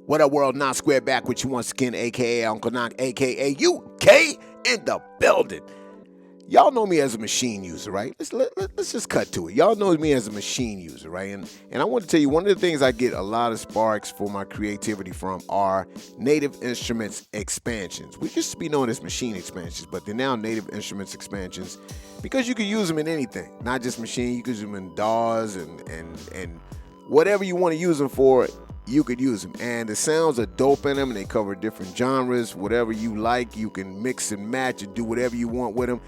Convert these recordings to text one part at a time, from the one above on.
What up, world? Not Square back with you once again, aka Uncle Knock, aka UK in the building. Y'all know me as a machine user, right? Let's just cut to it. Y'all know me as a machine user, right? And I want to tell you, one of the things I get a lot of sparks for my creativity from are Native Instruments expansions. We used to be known as machine expansions, but they're now Native Instruments expansions because you can use them in anything, not just machine. You can use them in DAWs and whatever you want to use them for. You could use them, and the sounds are dope in them, and they cover different genres. Whatever you like, you can mix and match and do whatever you want with them.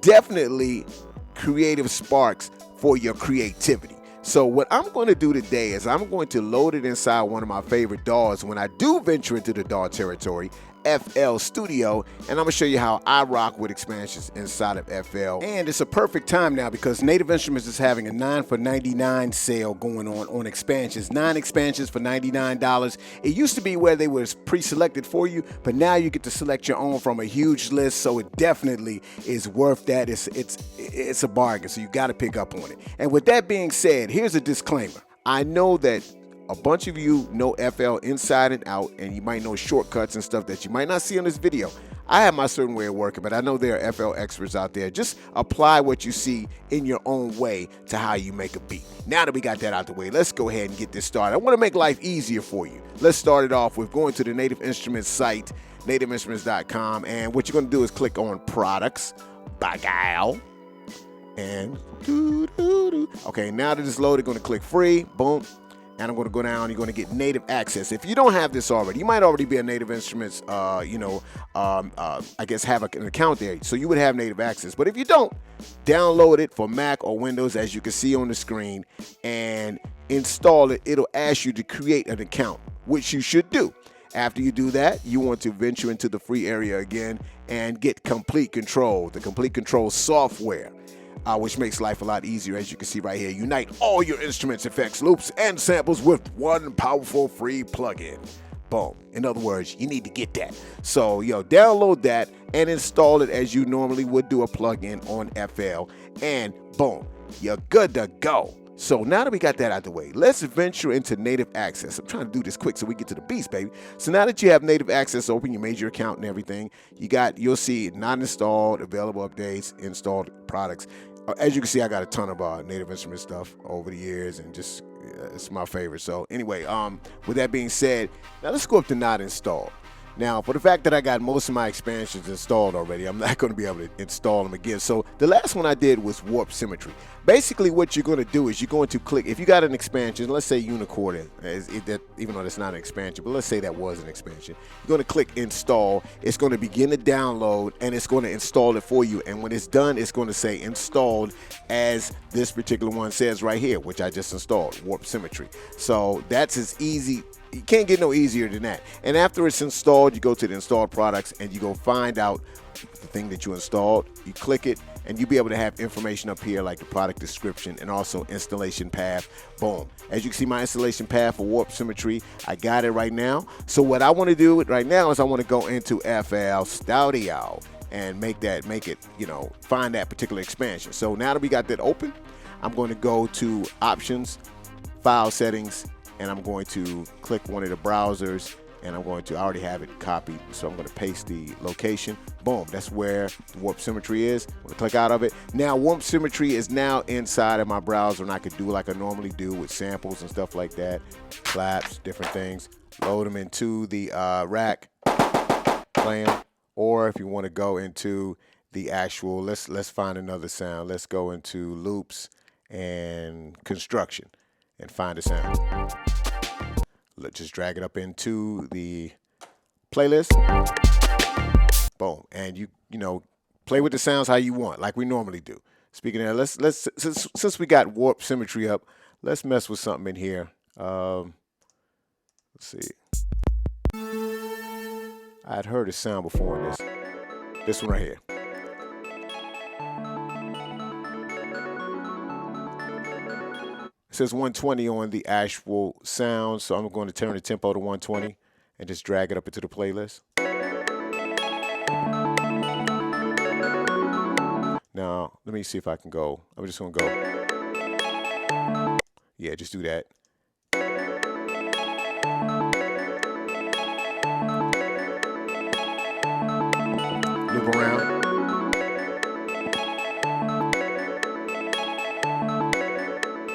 Definitely creative sparks for your creativity. So what I'm going to do today is I'm going to load it inside one of my favorite DAWs when I do venture into the DAW territory, FL Studio, and I'm going to show you how I rock with expansions inside of FL. And it's a perfect time now because Native Instruments is having a 9 for $99 sale going on expansions. 9 expansions for $99. It used to be where they were pre-selected for you, but now you get to select your own from a huge list, so it definitely is worth that. It's a bargain, so you got to pick up on it. And with that being said, here's a disclaimer. I know that a bunch of you know FL inside and out, and you might know shortcuts and stuff that you might not see on this video. I have my certain way of working, but I know there are FL experts out there. Just apply what you see in your own way to how you make a beat. Now that we got that out the way, let's go ahead and get this started. I want to make life easier for you. Let's start it off with going to the Native Instruments site, nativeinstruments.com, and what you're going to do is click on Products, Bagao, and okay, now that it's loaded, going to click Free, boom. And I'm going to go down, you're going to get native access. If you don't have this already, you might already be a Native Instruments, I guess have an account there. So you would have native access. But if you don't, download it for Mac or Windows, as you can see on the screen, and install it. It'll ask you to create an account, which you should do. After you do that, you want to venture into the free area again and get Complete Control, the Complete Control software. Which makes life a lot easier, as you can see right here. Unite all your instruments, effects, loops, and samples with one powerful free plugin. Boom. In other words, you need to get that. So, download that and install it as you normally would do a plugin on FL. And boom, you're good to go. So now that we got that out the way, let's venture into native access. I'm trying to do this quick so we get to the beast, baby. So now that you have native access open, you made your account and everything, you'll see not installed, available updates, installed products. As you can see, I got a ton of Native Instrument stuff over the years, and just it's my favorite. So anyway, with that being said, now let's go up to not installed. Now, for the fact that I got most of my expansions installed already, I'm not going to be able to install them again. So the last one I did was Warp Symmetry. Basically, what you're going to do is you're going to click, if you got an expansion, let's say Unicorn, even though that's not an expansion, but let's say that was an expansion. You're going to click Install. It's going to begin to download, and it's going to install it for you. And when it's done, it's going to say installed, as this particular one says right here, which I just installed, Warp Symmetry. So that's as easy. You can't get no easier than that. And after it's installed, you go to the installed products and you go find out the thing that you installed. You click it, and you'll be able to have information up here like the product description and also installation path. Boom. As you can see, my installation path for Warp Symmetry, I got it right now. So what I want to do right now is I want to go into FL Studio and make it, find that particular expansion. So now that we got that open, I'm going to go to Options, File Settings, and I'm going to click one of the browsers, and I already have it copied, so I'm going to paste the location. Boom, that's where Warp Symmetry is. I'm going to click out of it. Now, Warp Symmetry is now inside of my browser, and I could do like I normally do with samples and stuff like that, claps, different things. Load them into the rack, play them. Or if you want to go into the actual, let's find another sound. Let's go into loops and construction and find a sound. Let's just drag it up into the playlist. Boom. And you play with the sounds how you want, like we normally do. Speaking of that, since we got Warp Symmetry up, let's mess with something in here. Let's see. I'd heard a sound before in this one right here. It says 120 on the actual sound, so I'm going to turn the tempo to 120 and just drag it up into the playlist. Now, let me see if I can go. I'm just going to go. Yeah, just do that. Loop around.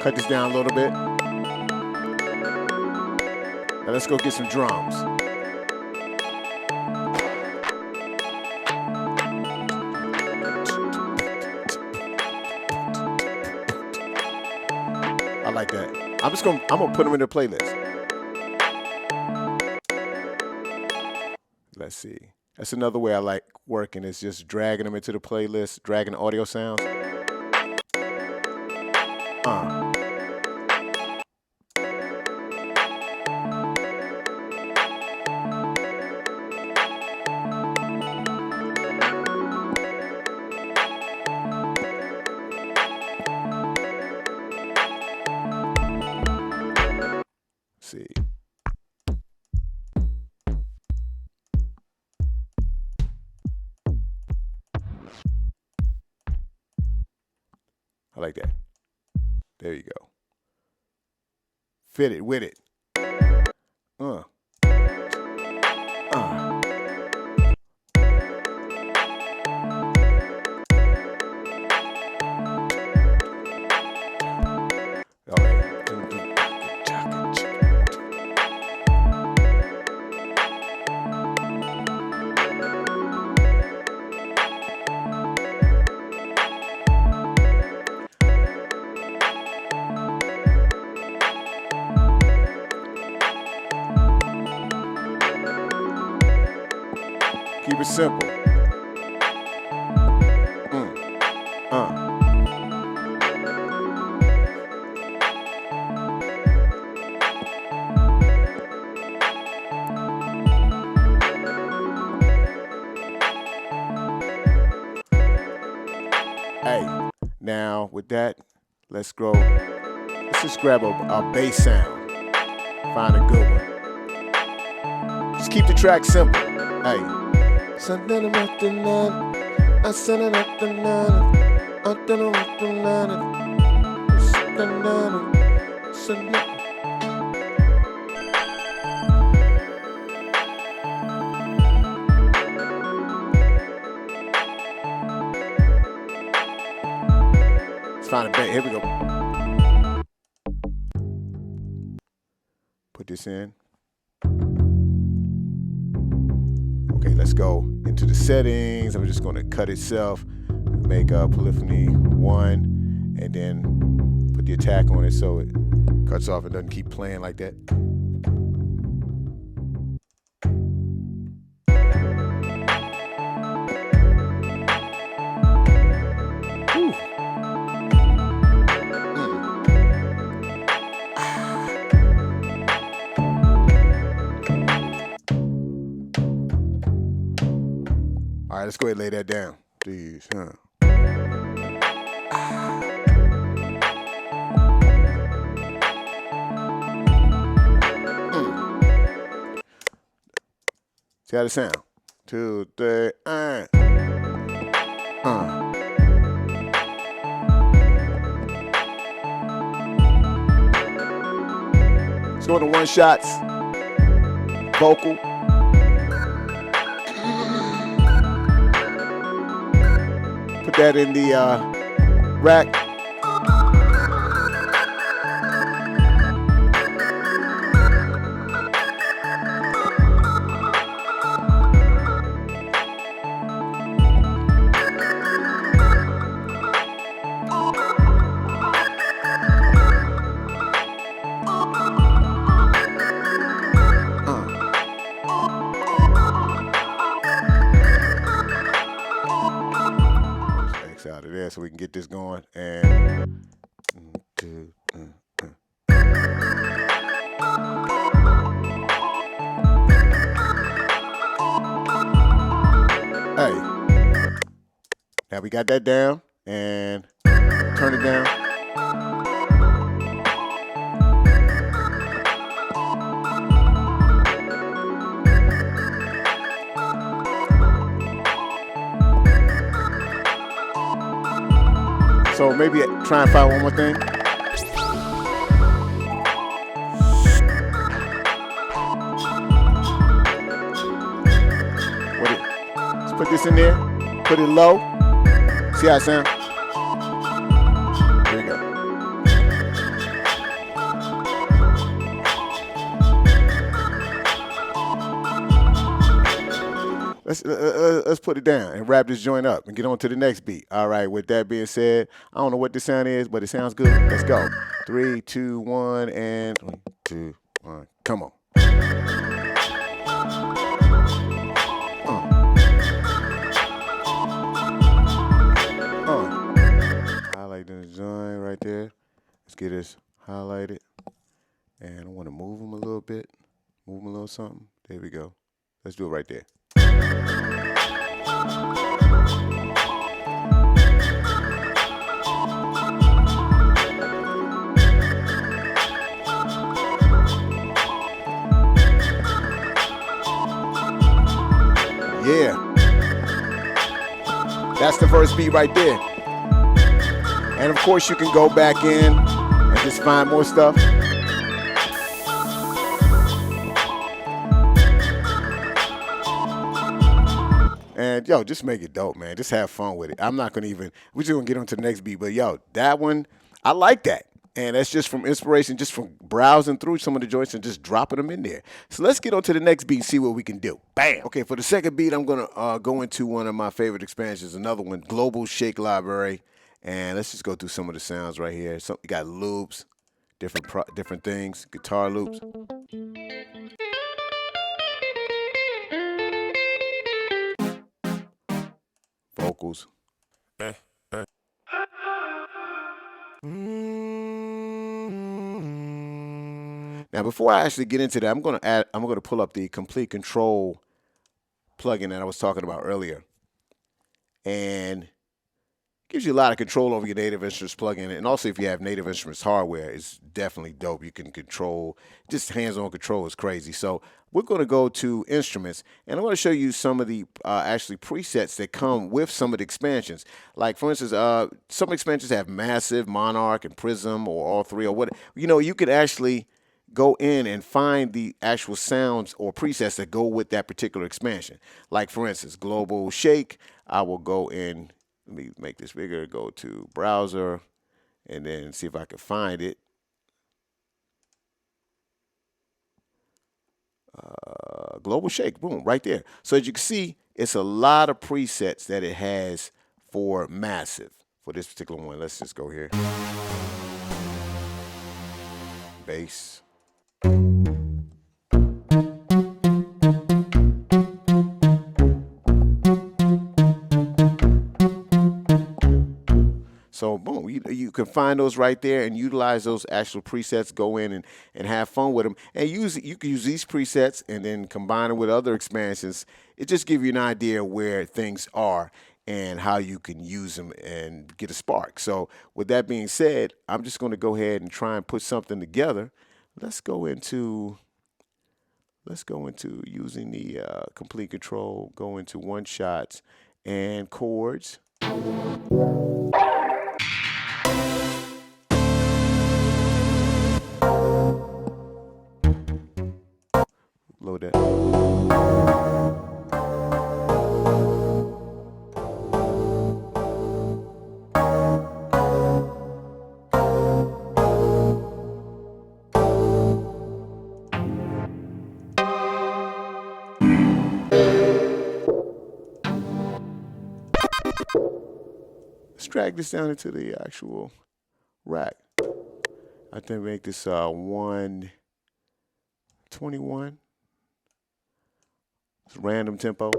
Cut this down a little bit. Now let's go get some drums. I like that. I'm gonna put them in the playlist. Let's see. That's another way I like working, is just dragging them into the playlist, dragging the audio sounds. See. I like that. There you go. Fit it with it. Keep it simple. Hey, now with that, let's just grab a bass sound. Find a good one. Just keep the track simple. Hey. Let's find a bit. Here we go. Put this in. Okay, let's go into the settings. I'm just going to cut itself, make polyphony 1, and then put the attack on it so it cuts off and doesn't keep playing like that. All right, let's go ahead and lay that down. Please, See how it sound? 2, 3, Let's go to one shots. Vocal. Put that in the rack. Out of there so we can get this going. And hey, now we got that down, and turn it down. So maybe try and find one more thing. put this in there, put it low. See how it sounds? Here we go. Let's put it down and wrap this joint up and get on to the next beat. All right, with that being said, I don't know what the sound is, but it sounds good. Let's go. 3, 2, 1, and 3, 2, 1. Come on. Highlight the joint right there. Let's get this highlighted. And I want to move them a little bit. Move them a little something. There we go. Let's do it right there. Yeah. That's the first beat right there. And of course you can go back in and just find more stuff. And yo, just make it dope, man. Just have fun with it. I'm not gonna even, we're just gonna get on to the next beat, but yo, that one, I like that. And that's just from inspiration, just from browsing through some of the joints and just dropping them in there. So let's get on to the next beat and see what we can do. Bam! Okay, for the second beat, I'm gonna go into one of my favorite expansions, another one, Global Shake Library. And let's just go through some of the sounds right here. So you got loops, different things, guitar loops. Vocals. Now, before I actually get into that, I'm gonna pull up the Complete Control plugin that I was talking about earlier, and gives you a lot of control over your Native Instruments plugin. And also, if you have Native Instruments hardware, it's definitely dope. You can control, just hands-on control is crazy. So we're going to go to Instruments, and I'm going to show you some of the actually presets that come with some of the expansions. Like, for instance, some expansions have Massive, Monarch, and Prism, or all three, or what. You know, you could actually go in and find the actual sounds or presets that go with that particular expansion. Like, for instance, Global Shake, I will go in. Let me make this bigger, go to browser, and then see if I can find it. Global Shake, boom, right there. So as you can see, it's a lot of presets that it has for Massive. For this particular one, let's just go here. Bass. So boom, you can find those right there and utilize those actual presets, go in and have fun with them. And you can use these presets and then combine them with other expansions. It just gives you an idea where things are and how you can use them and get a spark. So with that being said, I'm just going to go ahead and try and put something together. Let's go into using the Complete Control, go into one shots and chords. Load that. Let's drag this down into the actual rack. I think make this 121. It's random tempo.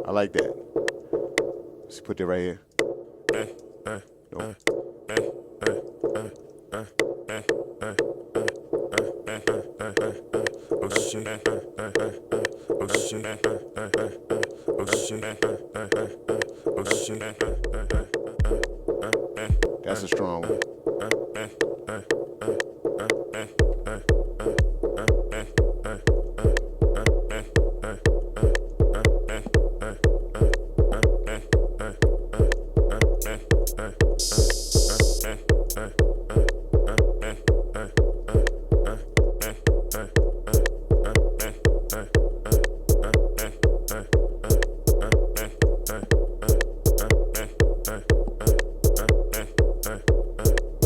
I like that. Let's put that right here. No. That's a strong one.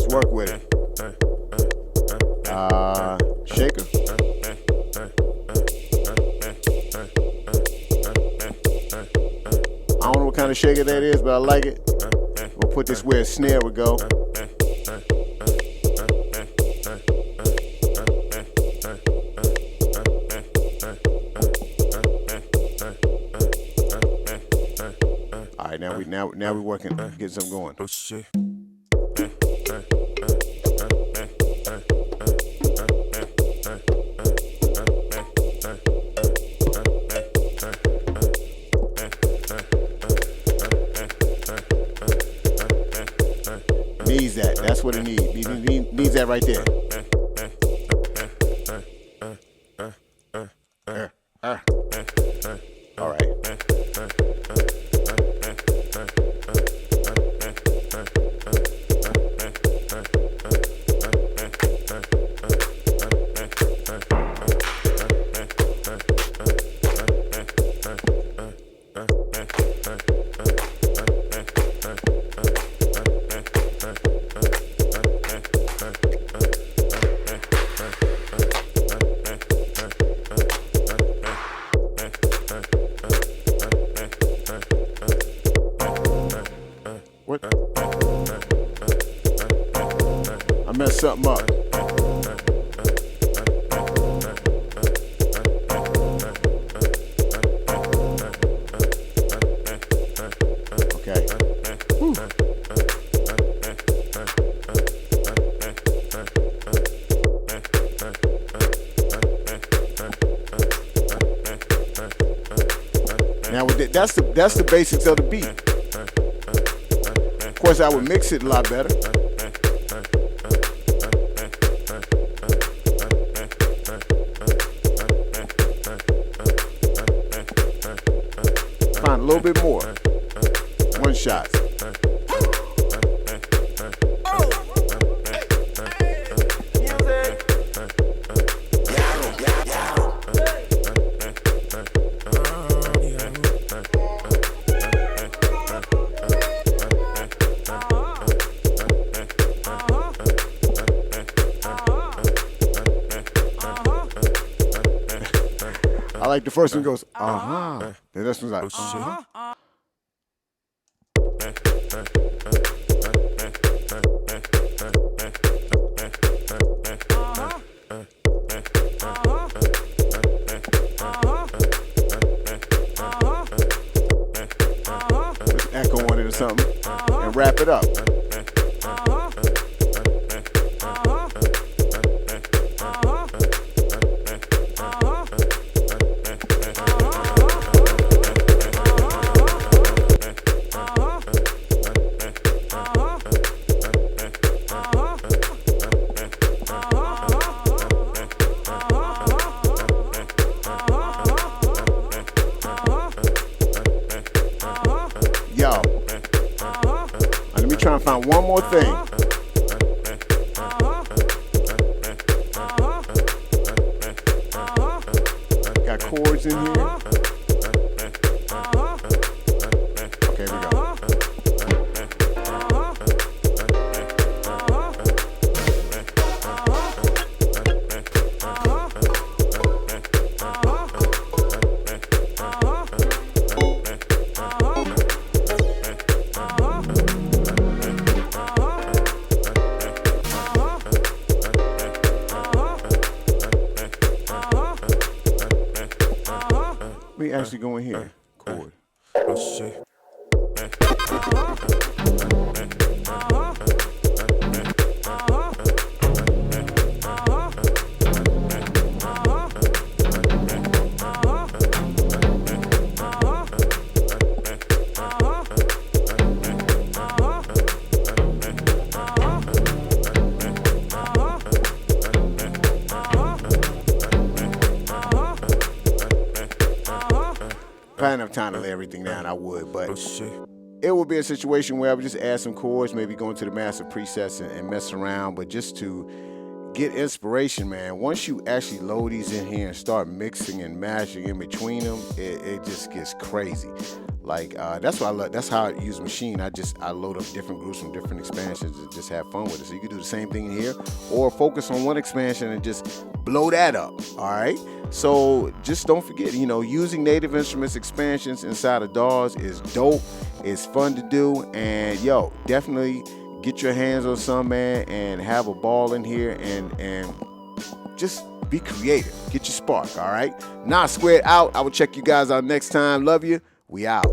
Work with it. Shaker. I don't know what kind of shaker that is, but I like it. We'll put this where a snare would go. All right, now we're working, getting something going. Oh shit. Needs that. That's what it needs. Needs that right there. All right. What? I messed something up. Okay. Whew. Now with that's the basics of the beat. Of course, I would mix it a lot better. Find a little bit more. One shot. I like the first one goes, uh-huh. Then this one's like, uh-huh. Put echo on it or something and wrap it up. Yo, let me try and find one more thing. Got chords in here. Okay, here we go. Let me actually go in here. Chord. Oh shit. didn't have time to lay everything down, I would. But it would be a situation where I would just add some chords, maybe go into the master presets and mess around. But just to get inspiration, man, once you actually load these in here and start mixing and mashing in between them, it just gets crazy. Like that's what I love. That's how I use Maschine. I load up different groups from different expansions and just have fun with it. So you can do the same thing in here, or focus on one expansion and just blow that up. All right. So just don't forget, using Native Instruments expansions inside of DAWs is dope. It's fun to do, and definitely get your hands on some, man, and have a ball in here and just be creative. Get your spark. All right. Nah, Squared out. I will check you guys out next time. Love you. We out.